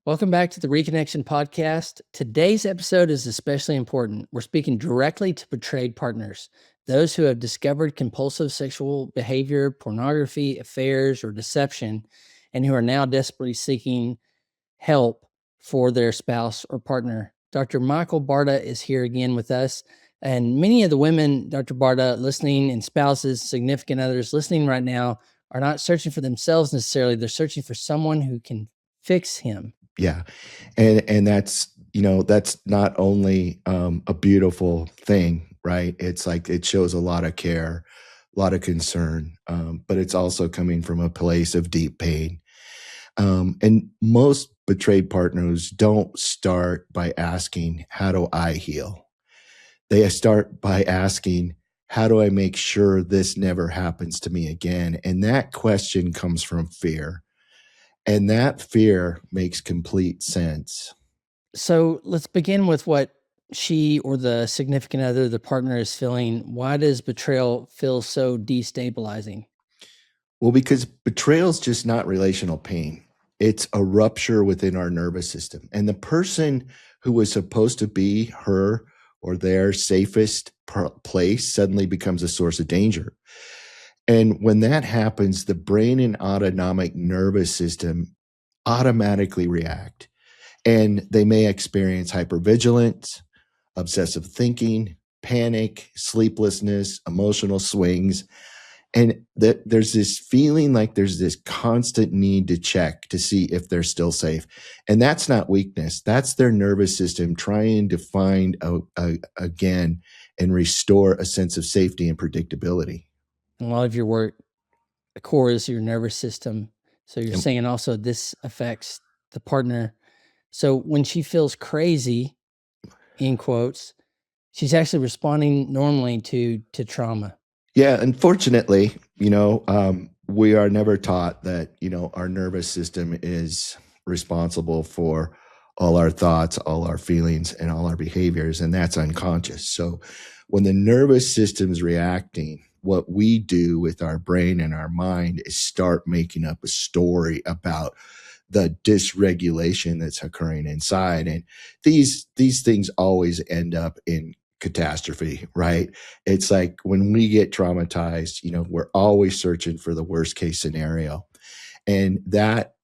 Welcome back to the Reconnection podcast. Today's episode is especially important. We're speaking directly to betrayed partners, those who have discovered compulsive sexual behavior, pornography, affairs, or deception, and who are now desperately seeking help for their spouse or partner. Dr. Michael Barta is here again with us. And many of the women, Dr. Barta, listening, and spouses, significant others listening right now are not searching for themselves necessarily. They're searching for someone who can fix him. Yeah. And that's not only a beautiful thing, right? It's like it shows a lot of care, a lot of concern, but it's also coming from a place of deep pain. And most betrayed partners don't start by asking, how do I heal? They start by asking, how do I make sure this never happens to me again? And that question comes from fear. And that fear makes complete sense. So let's begin with what she or the significant other, the partner, is feeling. Why does betrayal feel so destabilizing? Well, because betrayal is just not relational pain. It's a rupture within our nervous system. And the person who was supposed to be her or their safest place suddenly becomes a source of danger. And when that happens, the brain and autonomic nervous system automatically react. And they may experience hypervigilance, obsessive thinking, panic, sleeplessness, emotional swings. And there's this feeling like there's this constant need to check to see if they're still safe. And that's not weakness. That's their nervous system trying to find again and restore a sense of safety and predictability. A lot of your work, the core is your nervous system. So you're And saying also this affects the partner. So when she feels crazy, in quotes, she's actually responding normally to trauma. yeah, unfortunately, we are never taught that, our nervous system is responsible for all our thoughts, all our feelings, and all our behaviors, and that's unconscious. So when the nervous system's reacting, what we do with our brain and our mind is start making up a story about the dysregulation that's occurring inside. And these things always end up in catastrophe, right? It's like when we get traumatized, we're always searching for the worst case scenario. And that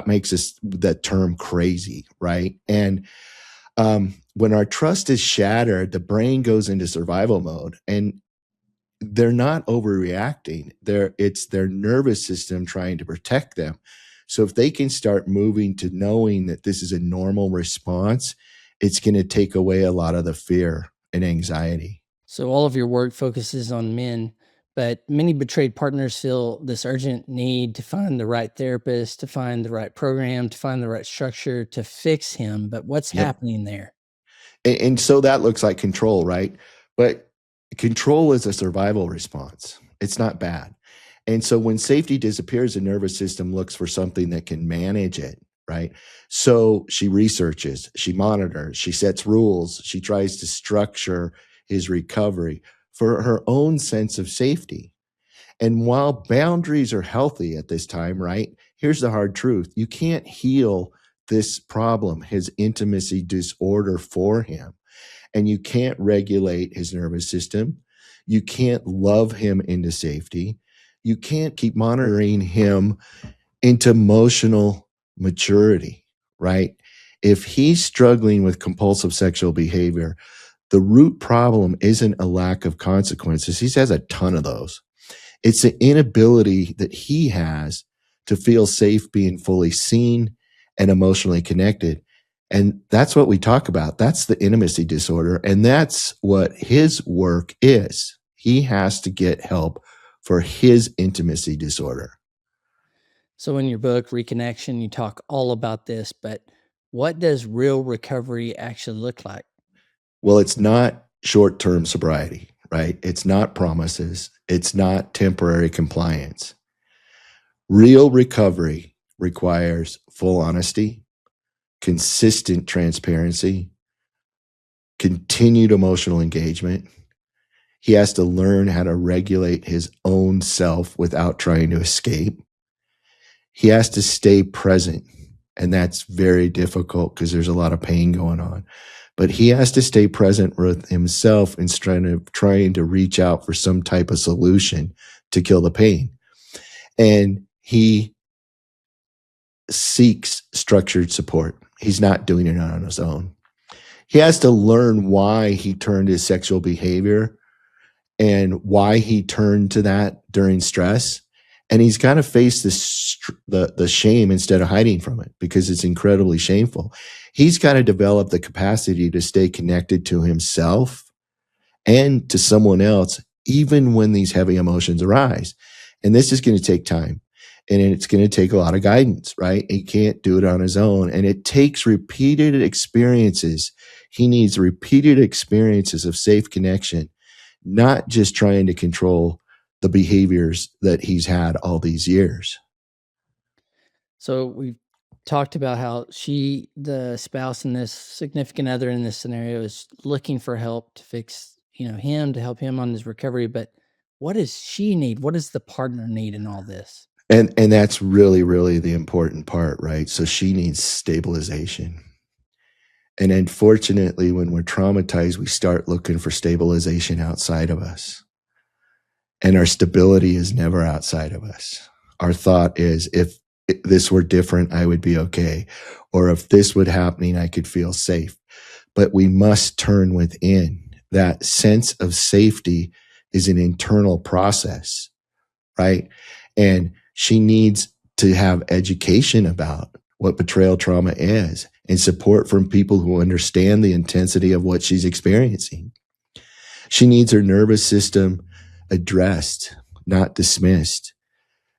makes us that term crazy, right? And when our trust is shattered, the brain goes into survival mode, and they're not overreacting. It's their nervous system trying to protect them. So if they can start moving to knowing that this is a normal response, it's going to take away a lot of the fear and anxiety. So all of your work focuses on men, but many betrayed partners feel this urgent need to find the right therapist, to find the right program, to find the right structure to fix him. But what's Yep. happening there? And so that looks like control, right? But control is a survival response. It's not bad. And so when safety disappears, the nervous system looks for something that can manage it, right? So she researches, she monitors, she sets rules, she tries to structure his recovery for her own sense of safety. And while boundaries are healthy at this time, right? Here's the hard truth. You can't heal this problem, his intimacy disorder for him. And you can't regulate his nervous system. You can't love him into safety. You can't keep monitoring him into emotional maturity, right? If he's struggling with compulsive sexual behavior, the root problem isn't a lack of consequences. He has a ton of those. It's the inability that he has to feel safe being fully seen and emotionally connected. And that's what we talk about. That's the intimacy disorder. And that's what his work is. He has to get help for his intimacy disorder. So in your book, Reconnection, you talk all about this, but what does real recovery actually look like? Well, it's not short-term sobriety, right? It's not promises. It's not temporary compliance. Real recovery requires full honesty, consistent transparency, continued emotional engagement. He has to learn how to regulate his own self without trying to escape. He has to stay present And that's very difficult because there's a lot of pain going on. But he has to stay present with himself and trying to reach out for some type of solution to kill the pain. And he seeks structured support. He's not doing it on his own. He has to learn why he turned his sexual behavior and why he turned to that during stress. And he's got to face the shame instead of hiding from it, because it's incredibly shameful. He's got to develop the capacity to stay connected to himself and to someone else, even when these heavy emotions arise. And this is going to take time, and it's going to take a lot of guidance, right? He can't do it on his own. And it takes repeated experiences. He needs repeated experiences of safe connection, not just trying to control the behaviors that he's had all these years. So we've talked about how the spouse in this significant other in this scenario is looking for help to fix, him, to help him on his recovery. But what does she need? What does the partner need in all this? And that's really, really the important part, right? So she needs stabilization. And unfortunately, when we're traumatized, we start looking for stabilization outside of us. And our stability is never outside of us. Our thought is, if this were different, I would be okay. Or if this would happen, I could feel safe. But we must turn within. That sense of safety is an internal process, right? And she needs to have education about what betrayal trauma is and support from people who understand the intensity of what she's experiencing. She needs her nervous system addressed, not dismissed.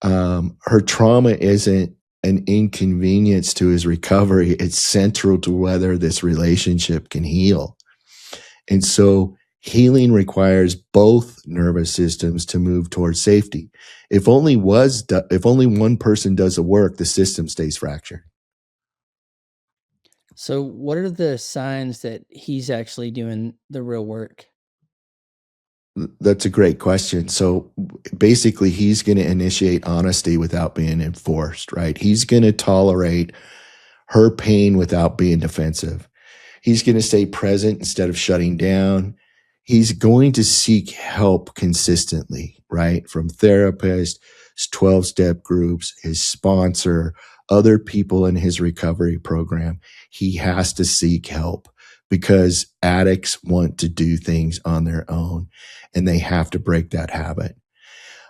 Her trauma isn't an inconvenience to his recovery. It's central to whether this relationship can heal. And so healing requires both nervous systems to move towards safety. If only one person does the work, the system stays fractured. So what are the signs that he's actually doing the real work? That's a great question. So basically, he's going to initiate honesty without being enforced, right? He's going to tolerate her pain without being defensive. He's going to stay present instead of shutting down. He's going to seek help consistently, right? From therapists, 12-step groups, his sponsor, other people in his recovery program. He has to seek help because addicts want to do things on their own, and they have to break that habit.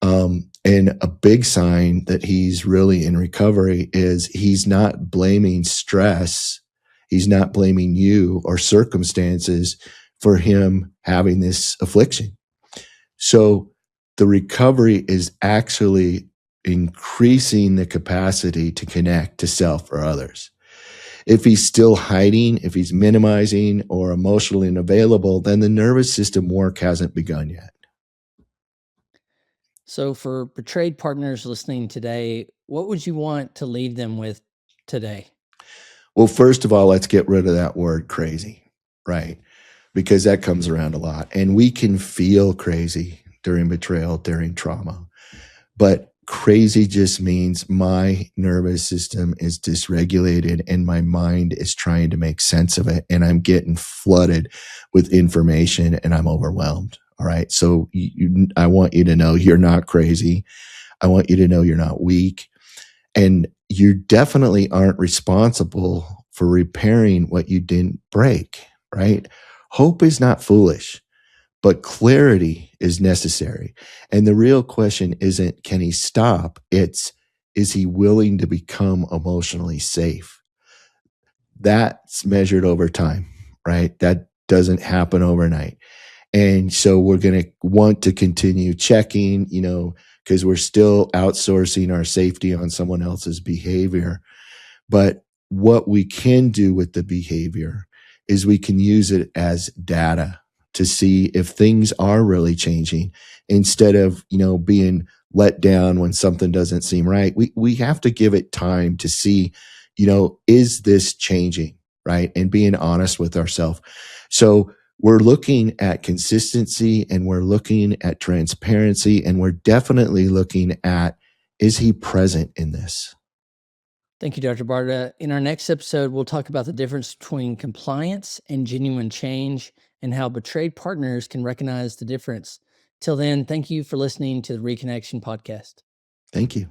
And a big sign that he's really in recovery is he's not blaming stress. He's not blaming you or circumstances for him having this affliction. So the recovery is actually increasing the capacity to connect to self or others. If he's still hiding, if he's minimizing or emotionally unavailable, then the nervous system work hasn't begun yet. So for betrayed partners listening today, what would you want to leave them with today? Well, first of all, let's get rid of that word crazy, right? Because that comes around a lot. And we can feel crazy during betrayal, during trauma. But crazy just means my nervous system is dysregulated and my mind is trying to make sense of it. And I'm getting flooded with information and I'm overwhelmed. All right. So I want you to know you're not crazy. I want you to know you're not weak. And you definitely aren't responsible for repairing what you didn't break, right? Hope is not foolish, but clarity is necessary. And the real question isn't, can he stop? It's, is he willing to become emotionally safe? That's measured over time, right? That doesn't happen overnight. And so we're going to want to continue checking, because we're still outsourcing our safety on someone else's behavior. But what we can do with the behavior is we can use it as data to see if things are really changing instead of, being let down when something doesn't seem right. We have to give it time to see, is this changing, right? And being honest with ourselves. So we're looking at consistency and we're looking at transparency and we're definitely looking at, is he present in this? Thank you, Dr. Barta. In our next episode, we'll talk about the difference between compliance and genuine change and how betrayed partners can recognize the difference. Till then, thank you for listening to the Reconnection podcast. Thank you.